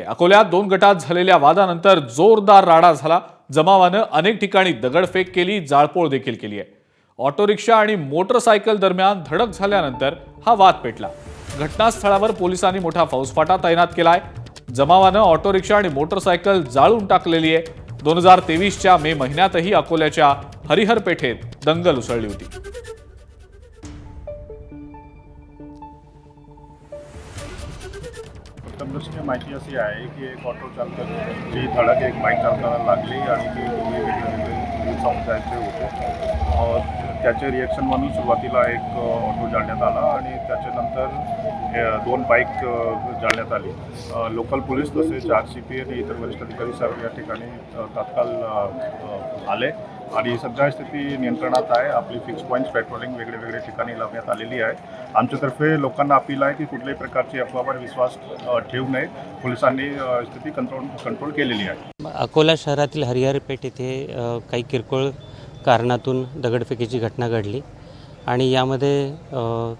अकोल्यात 2 गटात झालेल्या वादानंतर जोरदार राडा झाला। जमावानं अनेक ठिकाणी दगडफेक केली, जाळपोळ देखील केली आहे। ऑटो रिक्षा आणि मोटरसायकल दरम्यान धडक झाल्यानंतर हा वाद पेटला। घटनास्थळावर पोलिसांनी मोठा फौजफाटा तैनात केलाय। जमावानं ऑटो रिक्षा आणि मोटरसायकल जाळून टाकलेली आहे। 2023च्या मे महिन्यातही अकोल्याच्या हरिहर पेठेत दंगल उसळली होती। प्रथमदृष्ट्या माहिती अशी आहे की एक ऑटो चालकाची धडक एक बाईक चालकाला लागली आणि ते दोन्ही वेगवेगळे समुदायाचे होते। त्याचे रिॲक्शन म्हणून सुरुवातीला एक ऑटो जाळण्यात आला आणि त्याच्यानंतर 2 बाईक जाळण्यात आली। लोकल पोलीस तसेच RCP आणि इतर वरिष्ठ अधिकारी सर्व या ठिकाणी तात्काळ आले आणि सध्या स्थिती नियंत्रणात आहे। आपली फिक्स पॉईंट्स पेट्रोलिंग वेगवेगळ्या ठिकाणी लावण्यात आलेली आहे। आमच्यातर्फे लोकांना अपील आहे की कुठल्याही प्रकारची अफवावर विश्वास ठेवू नये। पोलिसांनी स्थिती कंट्रोल केलेली आहे। अकोला शहरातील हरिहर पेठ येथे काही किरकोळ कारणातून दगडफेकीची घटना घडली आणि यामध्ये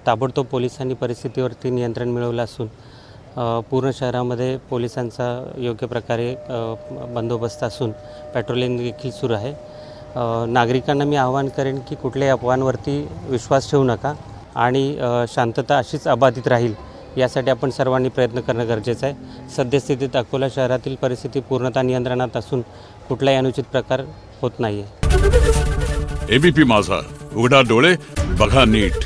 ताबडतोब पोलिसांनी परिस्थितीवरती नियंत्रण मिळवलं असून पूर्ण शहरामध्ये पोलिसांचा योग्य प्रकारे बंदोबस्त असून पेट्रोलिंग देखील सुरू आहे। नागरिकांना मी आवाहन करेन की कुठल्याही अफवांवरती विश्वास ठेवू नका आणि शांतता अशीच अबाधित राहील यासाठी आपण सर्वांनी प्रयत्न करणं गरजेचं आहे। सद्यस्थितीत अकोला शहरातील परिस्थिती पूर्णतः नियंत्रणात असून कुठलाही अनुचित प्रकार होत नाही आहे। ABP माझा, उघडा डोळे बघा नीट।